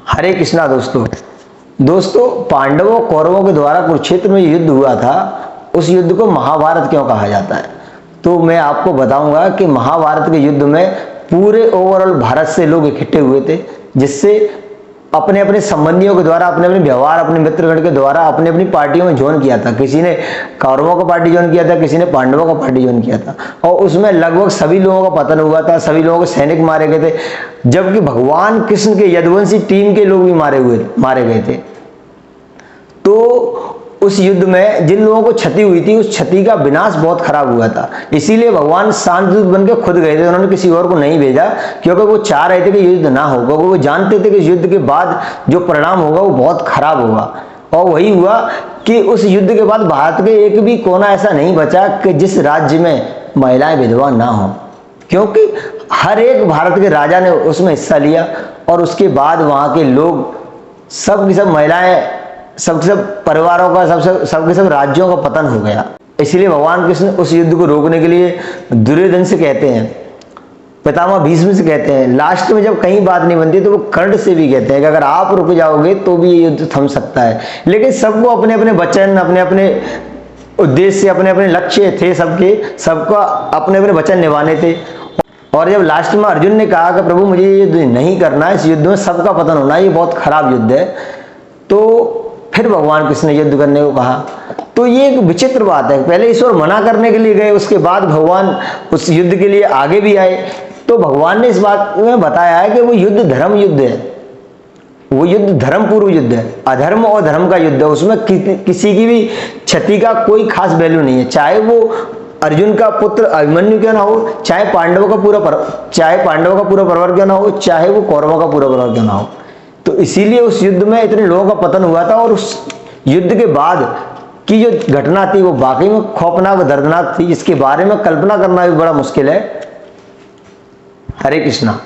हरे कृष्णा दोस्तों पांडवों कौरवों के द्वारा कुरुक्षेत्र में युद्ध हुआ था। उस युद्ध को महाभारत क्यों कहा जाता है? तो मैं आपको बताऊंगा कि महाभारत के युद्ध में पूरे ओवरऑल भारत से लोग इकट्ठे हुए थे, जिससे अपने अपने संबंधियों के द्वारा, अपने अपने व्यवहार, अपने मित्रगण के द्वारा अपनी अपनी पार्टियों में ज्वाइन किया था। किसी ने कौरवों का पार्टी ज्वाइन किया था, किसी ने पांडवों का पार्टी ज्वाइन किया था, और उसमें लगभग सभी लोगों का पतन हुआ था। सभी लोगों के सैनिक मारे गए थे, जबकि भगवान कृष्ण के यदुवंशी टीम के लोग भी मारे गए थे। तो उस युद्ध में जिन लोगों को क्षति हुई थी, उस क्षति का विनाश बहुत खराब हुआ था। इसीलिए भगवान शांतदूत बनकर खुद गए थे, उन्होंने किसी और को नहीं भेजा, क्योंकि वो चाह रहे थे कि युद्ध ना हो, क्योंकि वो जानते थे कि इस युद्ध के बाद जो परिणाम होगा वो बहुत खराब होगा। और वही हुआ कि उस युद्ध के बाद भारत के एक भी कोना ऐसा नहीं बचा कि जिस राज्य में महिलाएं विधवा ना हो, क्योंकि हर एक भारत के राजा ने उसमें हिस्सा लिया। और उसके बाद वहां के लोग सब की सब महिलाएं, सबके सब परिवारों का, सबके सब राज्यों का पतन हो गया। इसलिए भगवान कृष्ण उस युद्ध को रोकने के लिए दुर्योधन से कहते हैं, पितामह भीष्म से कहते हैं, लास्ट में जब कहीं बात नहीं बनती तो वो कर्ण से भी कहते हैं कि अगर आप रुक जाओगे तो भी ये युद्ध थम सकता है। लेकिन सबको अपने अपने वचन, अपने अपने उद्देश्य, अपने अपने लक्ष्य थे, सबका अपने अपने वचन निभाने थे। और जब लास्ट में अर्जुन ने कहा कि प्रभु मुझे ये युद्ध नहीं करना, इस युद्ध में सबका पतन होना, ये बहुत खराब युद्ध है, तो फिर भगवान कृष्ण ने युद्ध करने को कहा। तो ये एक विचित्र बात है, पहले ईश्वर मना करने के लिए गए, उसके बाद भगवान उस युद्ध के लिए आगे भी आए। तो भगवान ने इस बात में बताया है कि वो युद्ध धर्म युद्ध है, वो युद्ध धर्म पूर्व युद्ध है, अधर्म और धर्म का युद्ध है। उसमें किसी की भी क्षति का कोई खास वैल्यू नहीं है, चाहे वो अर्जुन का पुत्र अभिमन्यु क्यों ना हो, चाहे पांडवों का पूरा परिवार क्यों ना हो, चाहे वो कौरवों का पूरा परिवार क्यों ना हो। तो इसीलिए उस युद्ध में इतने लोगों का पतन हुआ था। और उस युद्ध के बाद की जो घटना थी वो वाकई में खौफनाक, दर्दनाक थी, जिसके बारे में कल्पना करना भी बड़ा मुश्किल है। हरे कृष्णा।